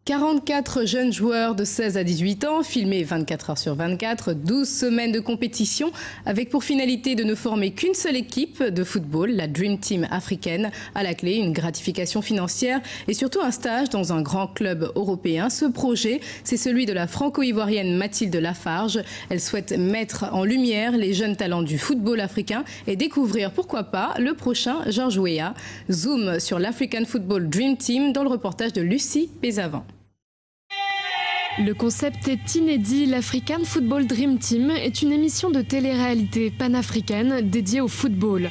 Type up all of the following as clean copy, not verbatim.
44 jeunes joueurs de 16 à 18 ans, filmés 24 heures sur 24, 12 semaines de compétition, avec pour finalité de ne former qu'une seule équipe de football, la Dream Team africaine. À la clé, une gratification financière et surtout un stage dans un grand club européen. Ce projet, c'est celui de la franco-ivoirienne Mathilde Lafarge. Elle souhaite mettre en lumière les jeunes talents du football africain et découvrir, pourquoi pas, le prochain Georges Weah. Zoom sur l'African Football Dream Team dans le reportage de Lucie Pézavant. Le concept est inédit. L'African Football Dream Team est une émission de télé-réalité panafricaine dédiée au football.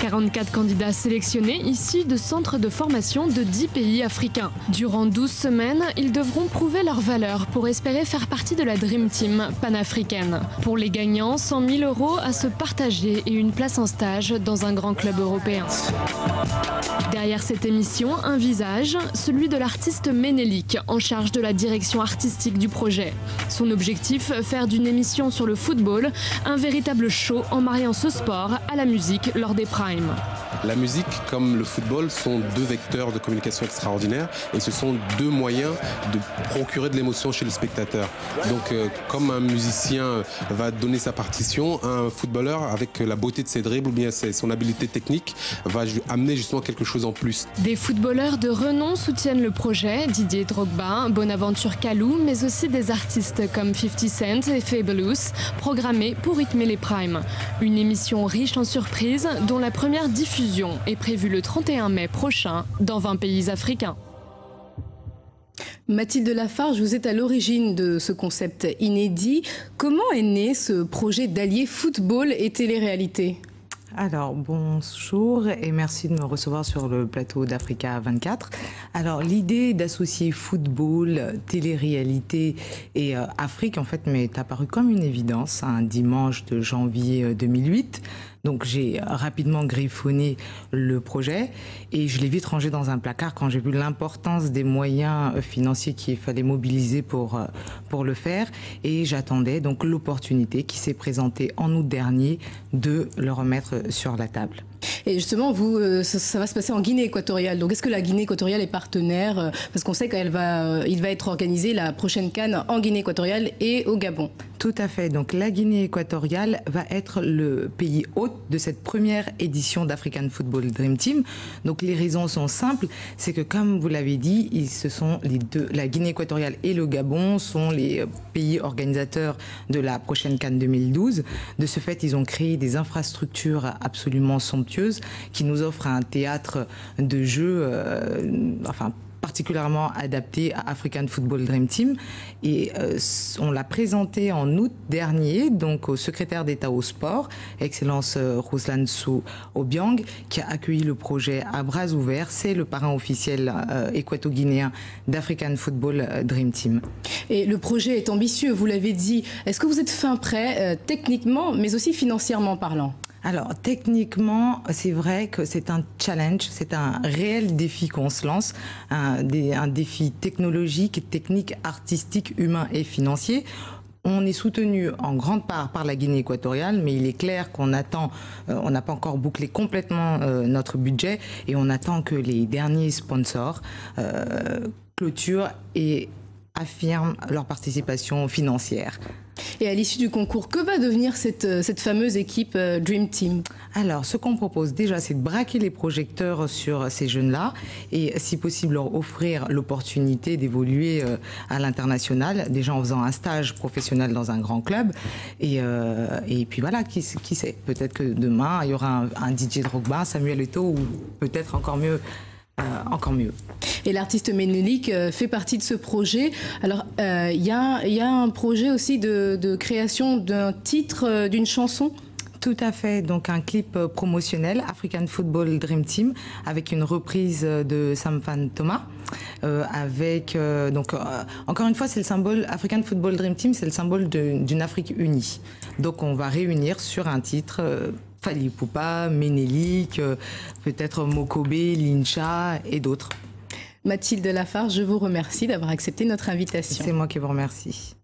44 candidats sélectionnés issus de centres de formation de 10 pays africains. Durant 12 semaines, ils devront prouver leur valeur pour espérer faire partie de la Dream Team panafricaine. Pour les gagnants, 100 000 € à se partager et une place en stage dans un grand club européen. Derrière cette émission, un visage, celui de l'artiste Ménélique, en charge de la direction artistique du projet. Son objectif, faire d'une émission sur le football un véritable show en mariant ce sport à la musique lors des primes. La musique comme le football sont deux vecteurs de communication extraordinaires et ce sont deux moyens de procurer de l'émotion chez le spectateur. Donc comme un musicien va donner sa partition, un footballeur avec la beauté de ses dribbles ou bien son habileté technique va amener justement quelque chose en plus. Des footballeurs de renom soutiennent le projet, Didier Drogba, Bonaventure Kalou, mais aussi des artistes comme 50 Cent et Fabulous, programmés pour rythmer les primes. Une émission riche en surprises dont la première diffusion est prévue le 31 mai prochain dans 20 pays africains. Mathilde Lafarge, vous êtes à l'origine de ce concept inédit. Comment est né ce projet d'allier football et télé-réalité ? Alors, bonjour et merci de me recevoir sur le plateau d'Africa 24. Alors, l'idée d'associer football, télé-réalité et Afrique, en fait, m'est apparue comme une évidence un dimanche de janvier 2008. Donc, j'ai rapidement griffonné le projet et je l'ai vite rangé dans un placard quand j'ai vu l'importance des moyens financiers qu'il fallait mobiliser pour le faire. Et j'attendais donc l'opportunité qui s'est présentée en août dernier de le remettre sur la table. Et justement, vous, ça va se passer en Guinée équatoriale. Donc, est-ce que la Guinée équatoriale est partenaire ? Parce qu'on sait qu'il va être organisé la prochaine CAN en Guinée équatoriale et au Gabon. Tout à fait. Donc, la Guinée équatoriale va être le pays hôte de cette première édition d'African Football Dream Team. Donc, les raisons sont simples. C'est que, comme vous l'avez dit, ce sont les deux, la Guinée équatoriale et le Gabon sont les pays organisateurs de la prochaine CAN 2012. De ce fait, ils ont créé des infrastructures absolument somptueuses qui nous offrent un théâtre de jeu, particulièrement adapté à African Football Dream Team. Et on l'a présenté en août dernier, donc au secrétaire d'État au sport, Excellence Ruslan Sou Obiang, qui a accueilli le projet à bras ouverts. C'est le parrain officiel équato-guinéen d'African Football Dream Team. Et le projet est ambitieux, vous l'avez dit. Est-ce que vous êtes fin prêt, techniquement, mais aussi financièrement parlant ? Alors, techniquement, c'est vrai que c'est un challenge, c'est un réel défi qu'on se lance, un défi technologique, technique, artistique, humain et financier. On est soutenu en grande part par la Guinée équatoriale, mais il est clair qu'on attend, on n'a pas encore bouclé complètement notre budget et on attend que les derniers sponsors clôturent et affirment leur participation financière. Et à l'issue du concours, que va devenir cette fameuse équipe Dream Team ? Alors, ce qu'on propose déjà, c'est de braquer les projecteurs sur ces jeunes-là et, si possible, leur offrir l'opportunité d'évoluer à l'international, déjà en faisant un stage professionnel dans un grand club. Et puis voilà, qui sait, peut-être que demain, il y aura un Didier Drogba, Samuel Eto'o ou peut-être encore mieux. Et l'artiste Ménélique fait partie de ce projet. Alors, il y a un projet aussi de création d'un titre, d'une chanson ? Tout à fait, donc un clip promotionnel, African Football Dream Team, avec une reprise de Samfan Thomas. Encore une fois, c'est le symbole, African Football Dream Team, c'est le symbole d'une Afrique unie. Donc on va réunir sur un titre Fally Ipupa, Ménélique, peut-être Mokobe, Lincha et d'autres. Mathilde Lafarge, je vous remercie d'avoir accepté notre invitation. C'est moi qui vous remercie.